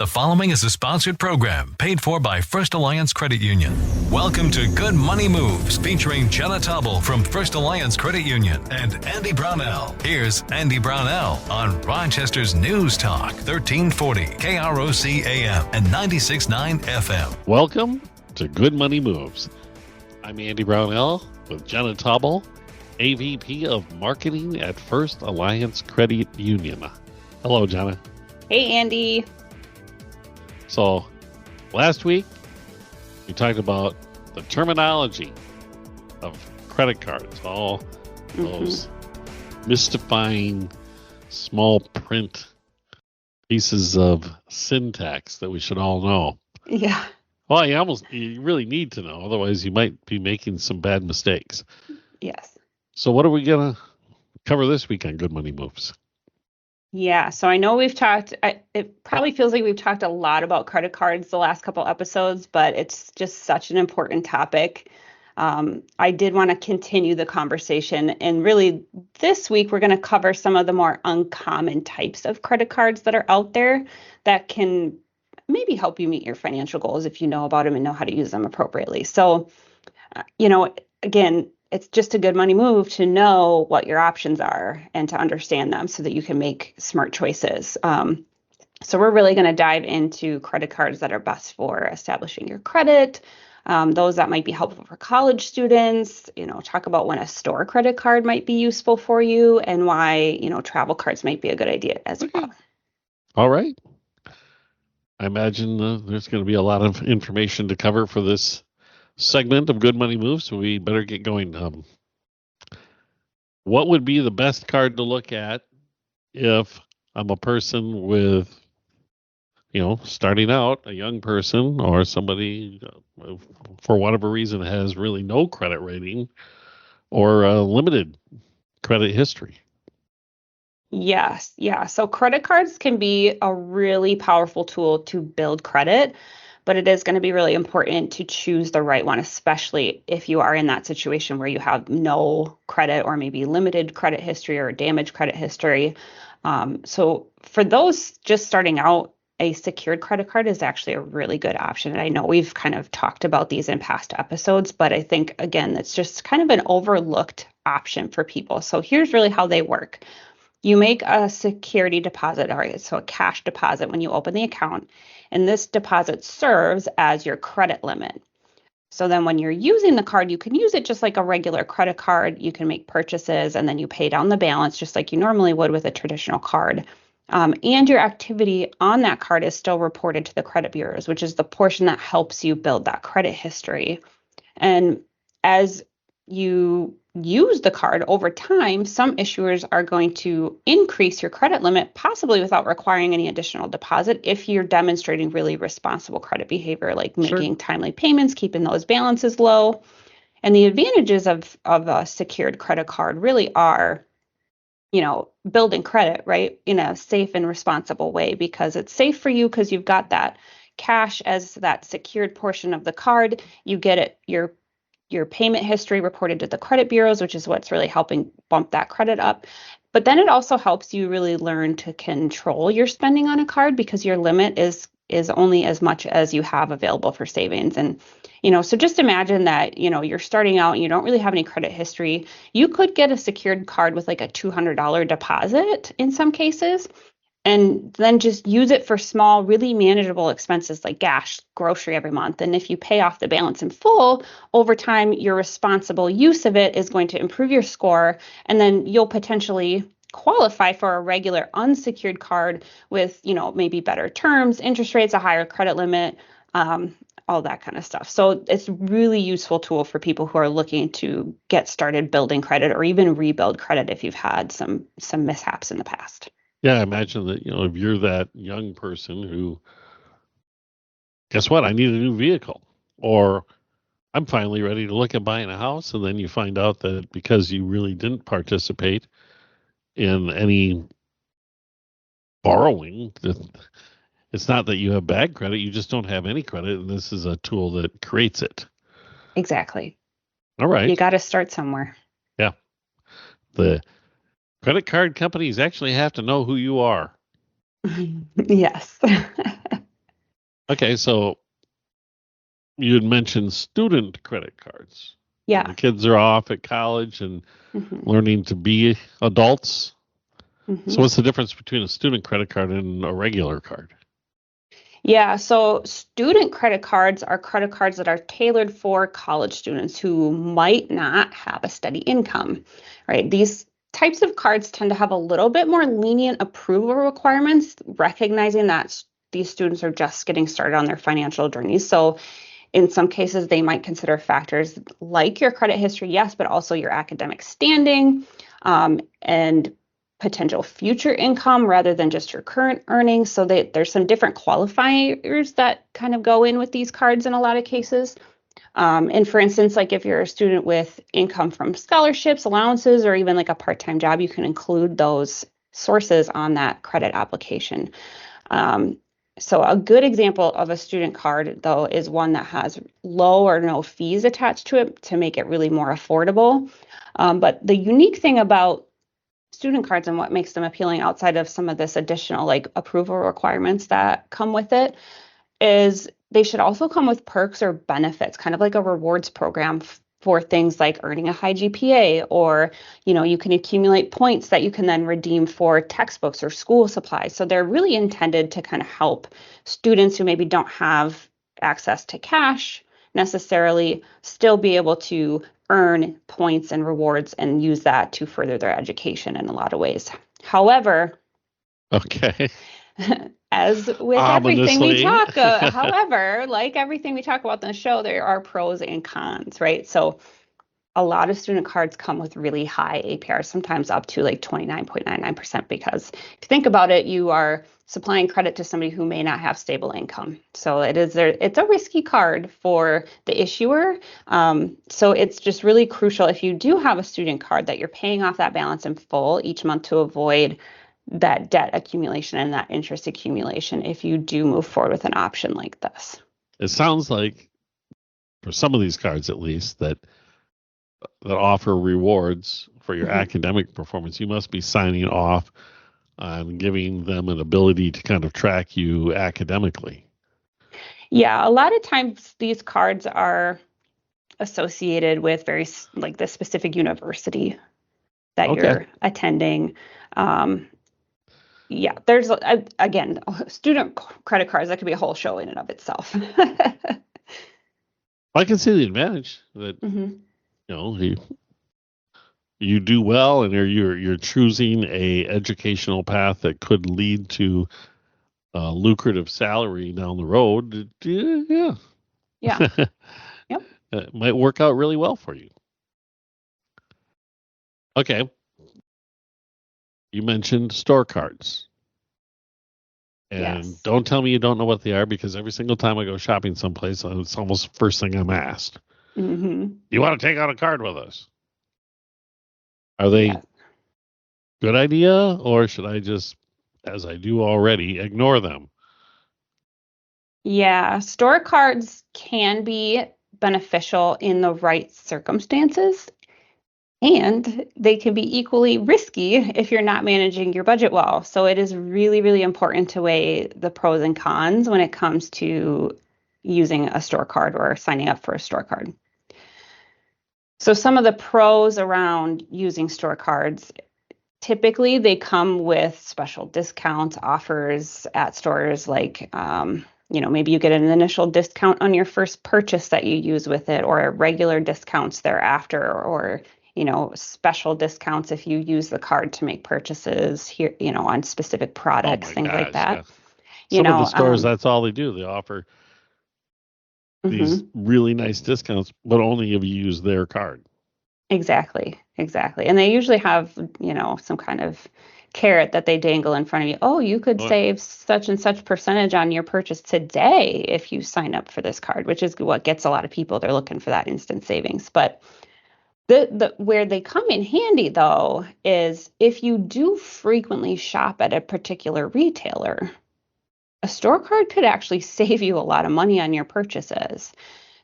The following is a sponsored program paid for by First Alliance Credit Union. Welcome to Good Money Moves, featuring Jenna Taubel from First Alliance Credit Union and Andy Brownell. Here's Andy Brownell on Rochester's News Talk, 1340 KROC AM and 96.9 FM. Welcome to Good Money Moves. I'm Andy Brownell with Jenna Taubel, AVP of Marketing at First Alliance Credit Union. Hello, Jenna. Hey, Andy. So, last week, we talked about the terminology of credit cards, all those mystifying small print pieces of syntax that we should all know. Yeah. Well, you really need to know, otherwise you might be making some bad mistakes. Yes. So what are we going to cover this week on Good Money Moves? Yeah. So I know we've talked, it probably feels like we've talked a lot about credit cards the last couple episodes, but it's just such an important topic. I did want to continue the conversation. And really, this week, we're going to cover some of the more uncommon types of credit cards that are out there that can maybe help you meet your financial goals if you know about them and know how to use them appropriately. So, again, it's just a good money move to know what your options are and to understand them so that you can make smart choices. So we're really going to dive into credit cards that are best for establishing your credit, those that might be helpful for college students, talk about when a store credit card might be useful for you and why, travel cards might be a good idea as well. All right. I imagine there's going to be a lot of information to cover for this segment of Good Money Moves, so we better get going. What would be the best card to look at if I'm a person with, starting out, a young person or somebody for whatever reason has really no credit rating or a limited credit history? Yes. Yeah. So credit cards can be a really powerful tool to build credit, but it is going to be really important to choose the right one, especially if you are in that situation where you have no credit or maybe limited credit history or damaged credit history. So for those just starting out, a secured credit card is actually a really good option. And I know we've kind of talked about these in past episodes, but I think, again, it's just kind of an overlooked option for people. So here's really how they work. You make a security deposit, so a cash deposit when you open the account, and this deposit serves as your credit limit. So then when you're using the card, you can use it just like a regular credit card. You can make purchases and then you pay down the balance just like you normally would with a traditional card. And your activity on that card is still reported to the credit bureaus, which is the portion that helps you build that credit history. And as you use the card over time, some issuers are going to increase your credit limit, possibly without requiring any additional deposit if you're demonstrating really responsible credit behavior, like making timely payments, keeping those balances low. And the advantages of a secured credit card really are, building credit, right, in a safe and responsible way, because it's safe for you because you've got that cash as that secured portion of the card. You get it, your payment history reported to the credit bureaus, which is what's really helping bump that credit up. But then it also helps you really learn to control your spending on a card because your limit is only as much as you have available for savings. And, so just imagine that, you're starting out and you don't really have any credit history. You could get a secured card with like a $200 deposit in some cases, and then just use it for small, really manageable expenses like gas, grocery every month. And if you pay off the balance in full, over time, your responsible use of it is going to improve your score. And then you'll potentially qualify for a regular unsecured card with, maybe better terms, interest rates, a higher credit limit, all that kind of stuff. So it's a really useful tool for people who are looking to get started building credit or even rebuild credit if you've had some mishaps in the past. Yeah, I imagine that, if you're that young person who, guess what, I need a new vehicle, or I'm finally ready to look at buying a house, and then you find out that because you really didn't participate in any borrowing, it's not that you have bad credit, you just don't have any credit, and this is a tool that creates it. Exactly. All right. You got to start somewhere. Yeah. The credit card companies actually have to know who you are. Yes. Okay, so you had mentioned student credit cards. Yeah. The kids are off at college and Mhm. learning to be adults. Mhm. So what's the difference between a student credit card and a regular card? Yeah, so student credit cards are credit cards that are tailored for college students who might not have a steady income, right? These types of cards tend to have a little bit more lenient approval requirements, recognizing that these students are just getting started on their financial journeys. So in some cases, they might consider factors like your credit history, yes, but also your academic standing, and potential future income rather than just your current earnings. So there's some different qualifiers that kind of go in with these cards in a lot of cases. And for instance, like if you're a student with income from scholarships, allowances, or even like a part-time job, you can include those sources on that credit application. Um, so a good example of a student card, though, is one that has low or no fees attached to it to make it really more affordable. But the unique thing about student cards and what makes them appealing outside of some of this additional like approval requirements that come with it is they should also come with perks or benefits, kind of like a rewards program for things like earning a high GPA, or you can accumulate points that you can then redeem for textbooks or school supplies. So they're really intended to kind of help students who maybe don't have access to cash necessarily still be able to earn points and rewards and use that to further their education in a lot of ways. However, Okay. as with everything we Ominously. talk, however, like everything we talk about in the show, there are pros and cons, right? So a lot of student cards come with really high APRs, sometimes up to like 29.99%, because if you think about it, you are supplying credit to somebody who may not have stable income. So it's a risky card for the issuer. So it's just really crucial if you do have a student card that you're paying off that balance in full each month to avoid that debt accumulation and that interest accumulation if you do move forward with an option like this. It sounds like, for some of these cards at least, that offer rewards for your academic performance, you must be signing off on giving them an ability to kind of track you academically. Yeah, a lot of times these cards are associated with like the specific university that you're attending. Yeah, there's again student credit cards that could be a whole show in and of itself. I can see the advantage that you do well, and you're choosing a educational path that could lead to a lucrative salary down the road. Yeah. Yep. It might work out really well for you. Okay. You mentioned store cards. And Yes. don't tell me you don't know what they are, because every single time I go shopping someplace, it's almost the first thing I'm asked. Mm-hmm. You want to take out a card with us? Are they good idea, or should I just, as I do already, ignore them? Yeah, store cards can be beneficial in the right circumstances, and they can be equally risky if you're not managing your budget well. So it is really, really important to weigh the pros and cons when it comes to using a store card or signing up for a store card. So some of the pros around using store cards, typically they come with special discounts, offers at stores like, maybe you get an initial discount on your first purchase that you use with it, or regular discounts thereafter, or special discounts if you use the card to make purchases here, on specific products, things like that. Yeah. Some of the stores, that's all they do. They offer these really nice discounts, but only if you use their card. Exactly. And they usually have, some kind of carrot that they dangle in front of you. Oh, you could save such and such percentage on your purchase today if you sign up for this card, which is what gets a lot of people. They're looking for that instant savings. But the where they come in handy, though, is if you do frequently shop at a particular retailer, a store card could actually save you a lot of money on your purchases.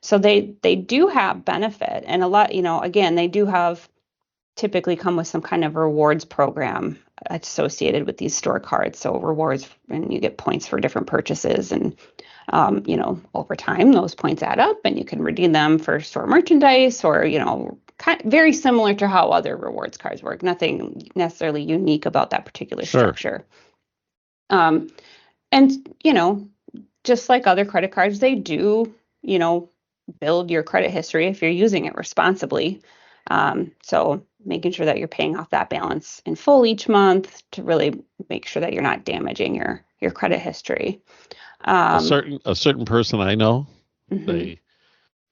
So they do have benefit, and a lot, again, they do have typically come with some kind of rewards program associated with these store cards. So rewards, and you get points for different purchases. And, over time, those points add up and you can redeem them for store merchandise or, very similar to how other rewards cards work. Nothing necessarily unique about that particular structure. And, just like other credit cards, they do, build your credit history if you're using it responsibly. So making sure that you're paying off that balance in full each month to really make sure that you're not damaging your credit history. A certain person I know, they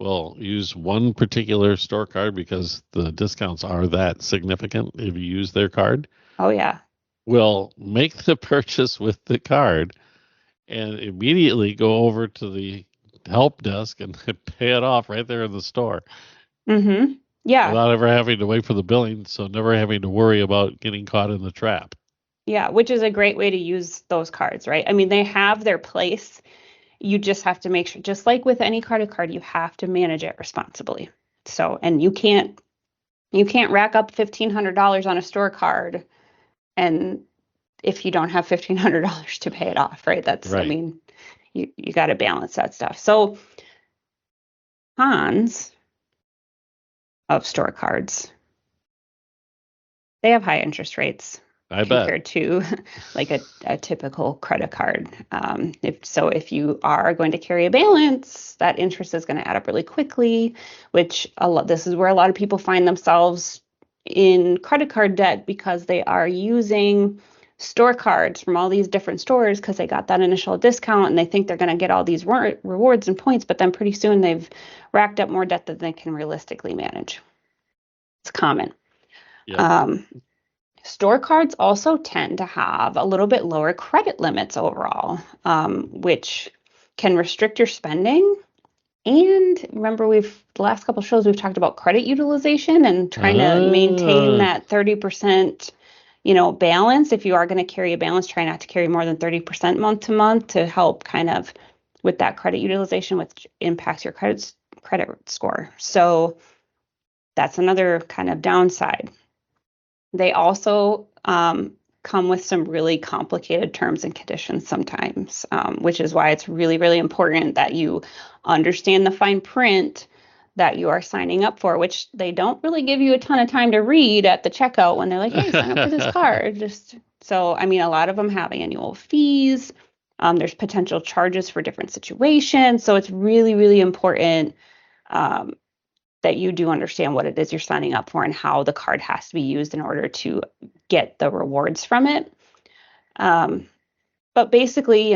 will use one particular store card because the discounts are that significant if you use their card. Oh, yeah. Will make the purchase with the card and immediately go over to the help desk and pay it off right there in the store. Yeah. Without ever having to wait for the billing, so never having to worry about getting caught in the trap. Yeah, which is a great way to use those cards, right? I mean, they have their place. You just have to make sure, just like with any credit card, you have to manage it responsibly. So, and you can't rack up $1,500 on a store card, and if you don't have $1,500 to pay it off, right? That's right. I mean, you got to balance that stuff. So, cons of store cards, they have high interest rates compared to like a typical credit card. If you are going to carry a balance, that interest is going to add up really quickly, which this is where a lot of people find themselves in credit card debt because they are using store cards from all these different stores because they got that initial discount and they think they're going to get all these rewards and points, but then pretty soon they've racked up more debt than they can realistically manage. It's common. Yep. Store cards also tend to have a little bit lower credit limits overall, which can restrict your spending. And remember, the last couple of shows we've talked about credit utilization and trying to maintain that 30%, balance. If you are going to carry a balance, try not to carry more than 30% month to month to help kind of with that credit utilization, which impacts your credit score. So that's another kind of downside. They also come with some really complicated terms and conditions sometimes, which is why it's really, really important that you understand the fine print that you are signing up for, which they don't really give you a ton of time to read at the checkout when they're like, hey, sign up for this card. A lot of them have annual fees. There's potential charges for different situations. So it's really, really important that you do understand what it is you're signing up for and how the card has to be used in order to get the rewards from it. But basically,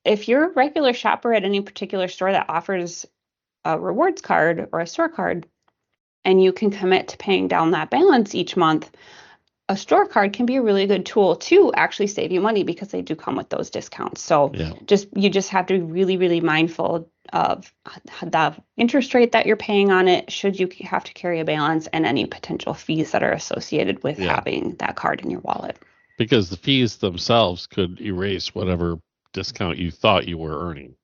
if you're a regular shopper at any particular store that offers a rewards card or a store card, and you can commit to paying down that balance each month, a store card can be a really good tool to actually save you money because they do come with those discounts. So you just have to be really, really mindful of the interest rate that you're paying on it, should you have to carry a balance, and any potential fees that are associated with having that card in your wallet. Because the fees themselves could erase whatever discount you thought you were earning.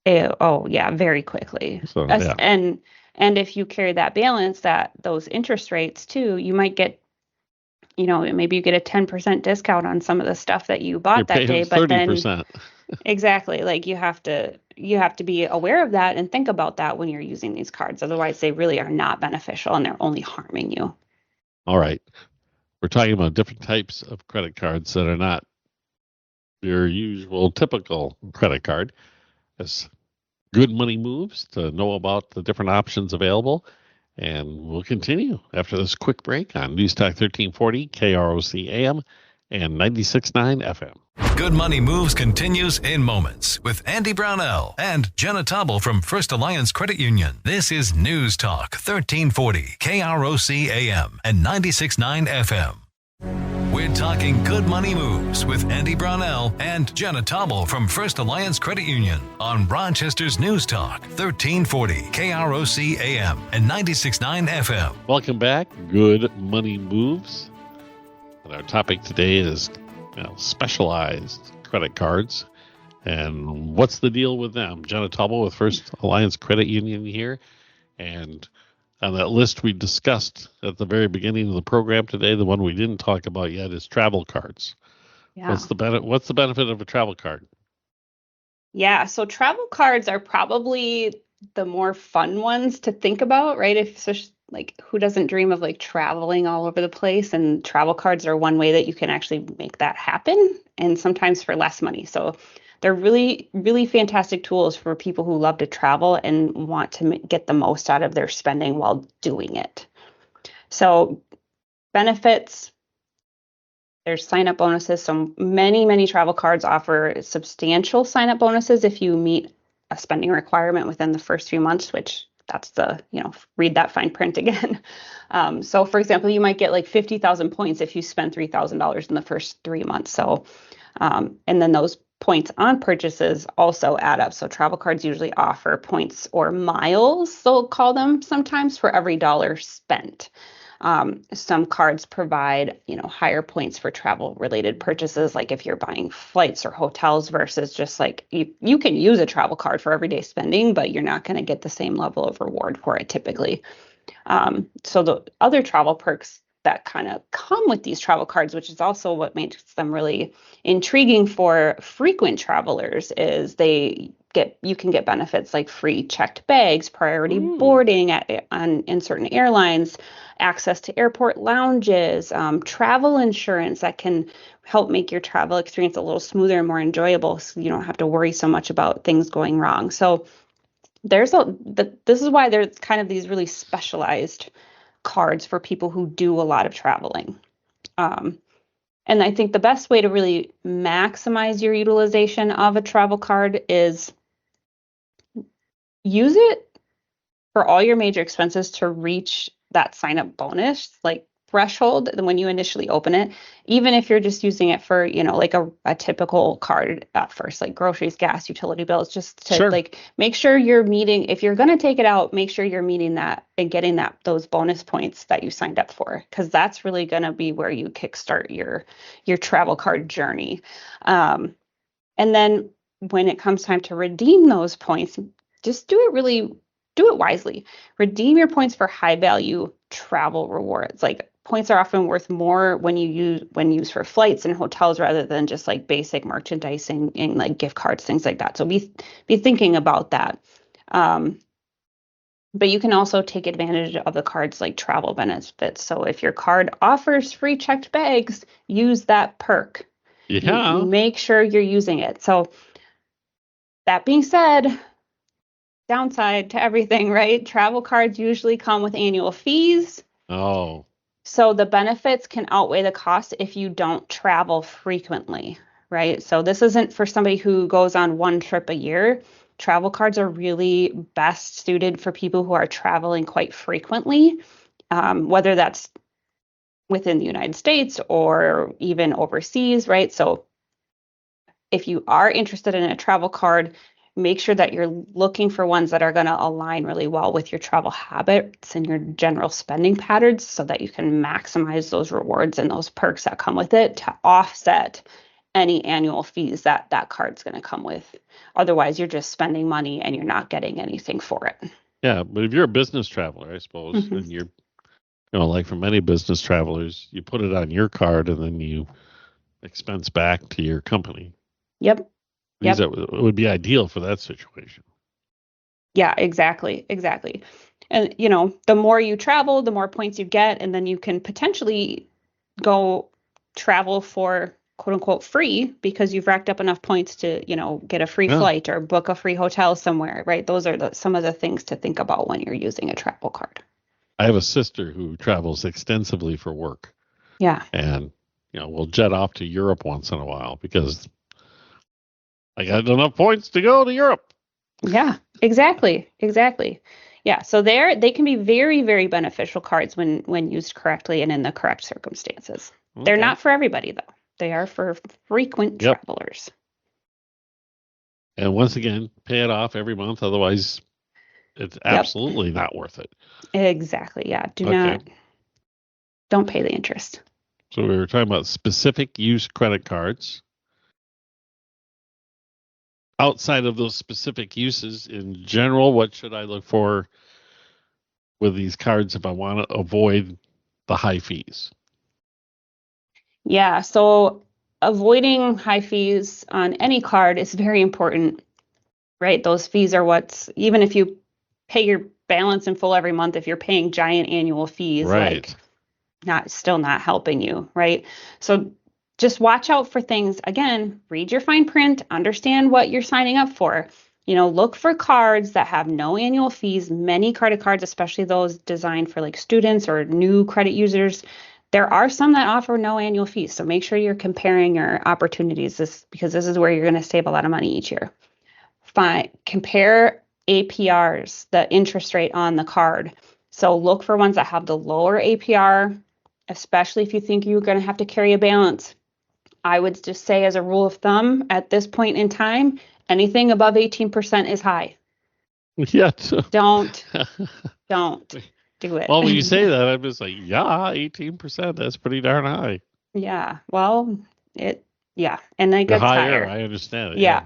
Oh yeah, very quickly. So, and if you carry that balance, those interest rates too, you might get, maybe you get a 10% discount on some of the stuff that you bought that day, but 30%. Then exactly, like you have to be aware of that and think about that when you're using these cards. Otherwise, they really are not beneficial and they're only harming you. All right. We're talking about different types of credit cards that are not your usual typical credit card. As good money moves to know about the different options available. And we'll continue after this quick break on News Talk 1340, KROC AM, and 96.9 FM. Good Money Moves continues in moments with Andy Brownell and Jenna Taubel from First Alliance Credit Union. This is News Talk 1340, KROC AM, and 96.9 FM. We're talking good money moves with Andy Brownell and Jenna Taubel from First Alliance Credit Union on Rochester's News Talk 1340 KROC AM and 96.9 FM. Welcome back. Good money moves. And our topic today is specialized credit cards and what's the deal with them. Jenna Taubel with First Alliance Credit Union here, and on that list we discussed at the very beginning of the program today, the one we didn't talk about yet is travel cards. Yeah. What's the benefit of a travel card? Yeah, so travel cards are probably the more fun ones to think about, right? If like who doesn't dream of like traveling all over the place, and travel cards are one way that you can actually make that happen, and sometimes for less money. So they're really, really fantastic tools for people who love to travel and want to get the most out of their spending while doing it. So benefits, there's sign-up bonuses. So many travel cards offer substantial sign-up bonuses if you meet a spending requirement within the first few months, which that's read that fine print again. So for example, you might get like 50,000 points if you spend $3,000 in the first 3 months. So, and then those points on purchases also add up. So travel cards usually offer points or miles, they'll call them sometimes, for every dollar spent. Some cards provide, higher points for travel related purchases, like if you're buying flights or hotels versus just like you can use a travel card for everyday spending, but you're not going to get the same level of reward for it typically. So the other travel perks that kind of come with these travel cards, which is also what makes them really intriguing for frequent travelers, is you can get benefits like free checked bags, priority boarding in certain airlines, access to airport lounges, travel insurance that can help make your travel experience a little smoother and more enjoyable, so you don't have to worry so much about things going wrong. So this is why there's kind of these really specialized cards for people who do a lot of traveling. And I think the best way to really maximize your utilization of a travel card is use it for all your major expenses to reach that sign up bonus like threshold when you initially open it, even if you're just using it for, like a typical card at first, like groceries, gas, utility bills, just to like make sure you're meeting, if you're going to take it out, make sure you're meeting that and getting those bonus points that you signed up for, because that's really going to be where you kickstart your travel card journey. And then when it comes time to redeem those points, just do it wisely. Redeem your points for high value travel rewards. Like points are often worth more when used for flights and hotels rather than just like basic merchandising and like gift cards, things like that. So be thinking about that. But you can also take advantage of the card's like travel benefits. So if your card offers free checked bags, use that perk. Yeah. Make sure you're using it. So that being said, downside to everything, right? Travel cards usually come with annual fees. Oh. So the benefits can outweigh the cost if you don't travel frequently, right? So this isn't for somebody who goes on one trip a year. Travel cards are really best suited for people who are traveling quite frequently, whether that's within the United States or even overseas, right? So if you are interested in a travel card, make sure that you're looking for ones that are going to align really well with your travel habits and your general spending patterns so that you can maximize those rewards and those perks that come with it to offset any annual fees that card's going to come with. Otherwise, you're just spending money and you're not getting anything for it. Yeah, but if you're a business traveler, I suppose, and you're, like for many business travelers, you put it on your card and then you expense back to your company. Yep. It would be ideal for that situation. Yeah, exactly. And, the more you travel, the more points you get, and then you can potentially go travel for quote unquote free because you've racked up enough points to, get a free flight or book a free hotel somewhere, right? Those are some of the things to think about when you're using a travel card. I have a sister who travels extensively for work. Yeah. And, we'll jet off to Europe once in a while because I got enough points to go to Europe. Yeah, exactly. Yeah, so they can be very, very beneficial cards when used correctly and in the correct circumstances. Okay. They're not for everybody, though. They are for frequent travelers. And once again, pay it off every month. Otherwise, it's absolutely not worth it. Exactly. Yeah. Don't pay the interest. So we were talking about specific use credit cards. Outside of those specific uses in general, what should I look for with these cards if I want to avoid the high fees? Yeah, so avoiding high fees on any card is very important, right? Those fees are even if you pay your balance in full every month, if you're paying giant annual fees, Right. like still not helping you, right? So just watch out for things. Again, read your fine print, understand what you're signing up for. Look for cards that have no annual fees. Many credit cards, especially those designed for like students or new credit users, there are some that offer no annual fees. So make sure you're comparing your opportunities because this is where you're going to save a lot of money each year. Compare APRs, the interest rate on the card. So look for ones that have the lower APR, especially if you think you're going to have to carry a balance. I would just say, as a rule of thumb, at this point in time, anything above 18% is high. Yeah. Don't do it. Well, when you say that, I'm just like, yeah, 18%. That's pretty darn high. Yeah. Well, and it The gets higher, higher. I understand it. Yeah.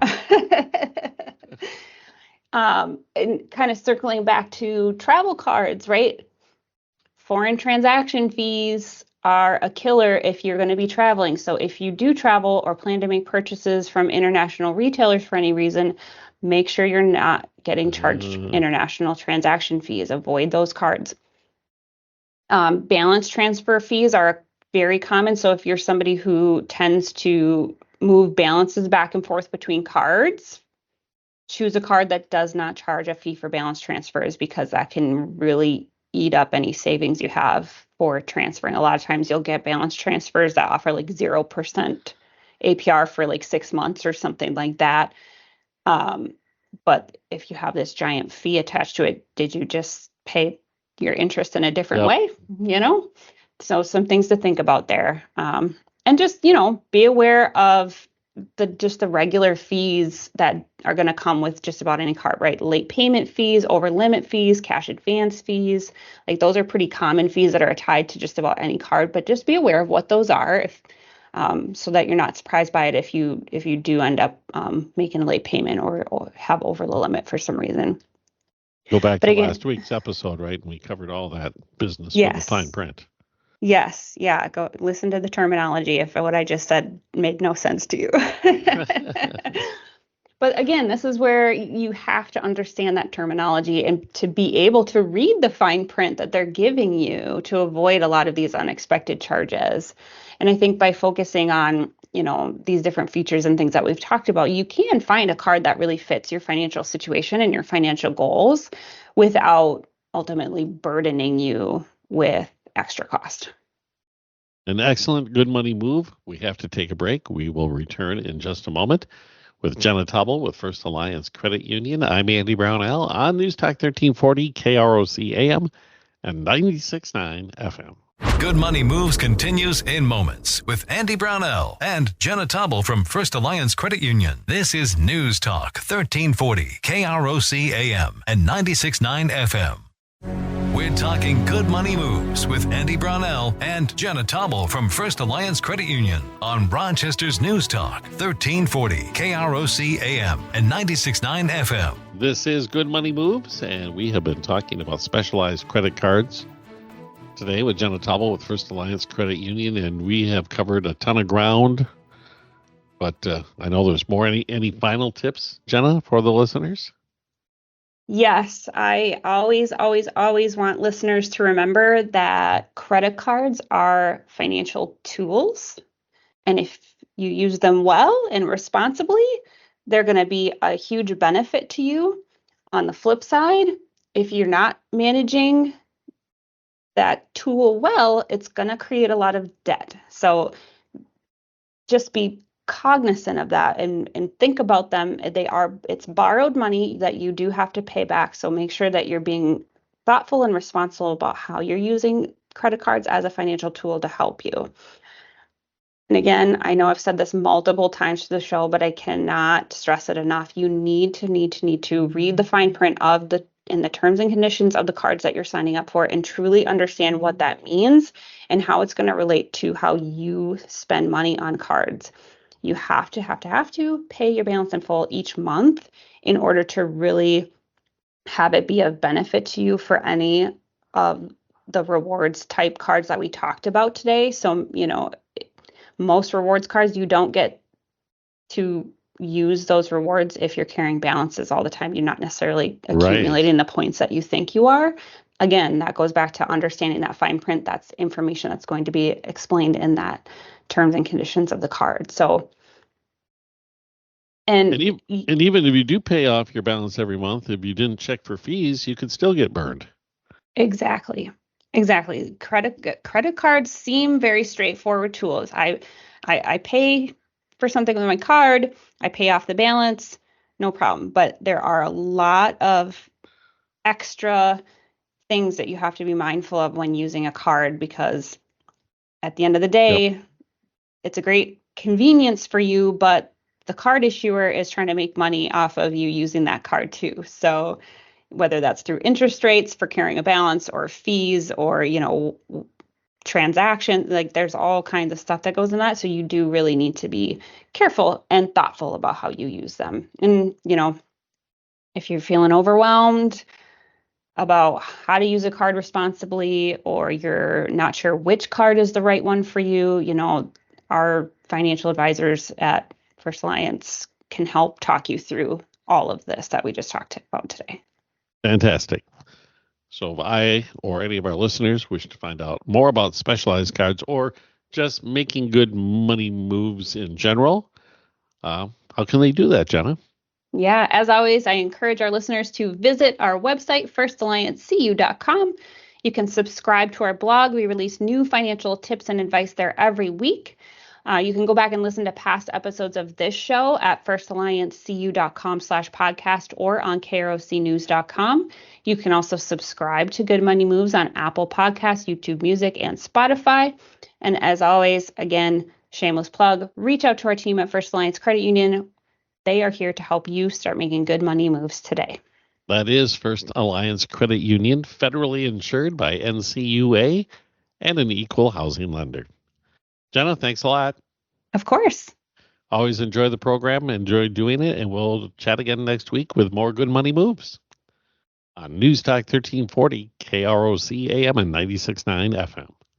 And kind of circling back to travel cards, right? Foreign transaction fees are a killer if you're going to be traveling. So if you do travel or plan to make purchases from international retailers for any reason, make sure you're not getting charged international transaction fees. Avoid those cards. Balance transfer fees are very common. So if you're somebody who tends to move balances back and forth between cards, choose a card that does not charge a fee for balance transfers, because that can really eat up any savings you have for transferring. A lot of times you'll get balance transfers that offer like 0% APR for like 6 months or something like that. But if you have this giant fee attached to it, did you just pay your interest in a different way? So some things to think about there. And just, be aware of the regular fees that are going to come with just about any card, right? Late payment fees, over limit fees, cash advance fees. Like those are pretty common fees that are tied to just about any card, but just be aware of what those are, so that you're not surprised by it if you do end up making a late payment or have over the limit for some reason. Go back to last week's episode, right? And we covered all that business with the fine print. Yes. Yeah. Go listen to the terminology if what I just said made no sense to you. But again, this is where you have to understand that terminology and to be able to read the fine print that they're giving you to avoid a lot of these unexpected charges. And I think by focusing on, these different features and things that we've talked about, you can find a card that really fits your financial situation and your financial goals without ultimately burdening you with extra cost. An excellent good money move. We have to take a break. We will return in just a moment with Jenna Taubel with First Alliance Credit Union. I'm Andy Brownell on News Talk 1340 KROC AM and 96.9 FM. Good Money Moves continues in moments with Andy Brownell and Jenna Taubel from First Alliance Credit Union. This is News Talk 1340 KROC AM and 96.9 FM. We're talking good money moves with Andy Brownell and Jenna Taubel from First Alliance Credit Union on Rochester's News Talk 1340 KROC AM and 96.9 FM. This is Good Money Moves, and we have been talking about specialized credit cards today with Jenna Taubel with First Alliance Credit Union, and we have covered a ton of ground, but I know there's more. Any final tips, Jenna, for the listeners? Yes, I always want listeners to remember that credit cards are financial tools. And if you use them well and responsibly, they're going to be a huge benefit to you. On the flip side, if you're not managing that tool well, it's going to create a lot of debt. So just be cognizant of that and think about them. It's borrowed money that you do have to pay back. So make sure that you're being thoughtful and responsible about how you're using credit cards as a financial tool to help you. And again, I know I've said this multiple times to the show, but I cannot stress it enough. You need to read the fine print in the terms and conditions of the cards that you're signing up for and truly understand what that means and how it's going to relate to how you spend money on cards. You have to pay your balance in full each month in order to really have it be of benefit to you for any of the rewards type cards that we talked about today. So, most rewards cards, you don't get to use those rewards if you're carrying balances all the time. You're not necessarily accumulating the points that you think you are. Again, that goes back to understanding that fine print. That's information that's going to be explained in that terms and conditions of the card. So, and even if you do pay off your balance every month, if you didn't check for fees, you could still get burned. Exactly. Credit cards seem very straightforward tools. I pay for something with my card, I pay off the balance, no problem. But there are a lot of extra things that you have to be mindful of when using a card, because at the end of the day, it's a great convenience for you, but the card issuer is trying to make money off of you using that card too. So whether that's through interest rates for carrying a balance or fees or, transaction, like there's all kinds of stuff that goes in that. So you do really need to be careful and thoughtful about how you use them. And, if you're feeling overwhelmed about how to use a card responsibly, or you're not sure which card is the right one for you, our financial advisors at First Alliance can help talk you through all of this that we just talked about today. Fantastic. So if I or any of our listeners wish to find out more about specialized cards or just making good money moves in general, how can they do that, Jenna? Yeah, as always, I encourage our listeners to visit our website, firstalliancecu.com. You can subscribe to our blog. We release new financial tips and advice there every week. You can go back and listen to past episodes of this show at firstalliancecu.com/podcast or on krocnews.com. You can also subscribe to Good Money Moves on Apple Podcasts, YouTube Music, and Spotify. And as always, again, shameless plug, reach out to our team at First Alliance Credit Union. They are here to help you start making good money moves today. That is First Alliance Credit Union, federally insured by NCUA and an equal housing lender. Jenna, thanks a lot. Of course. Always enjoy the program, enjoy doing it, and we'll chat again next week with more Good Money Moves on News Talk 1340, KROC AM and 96.9 FM.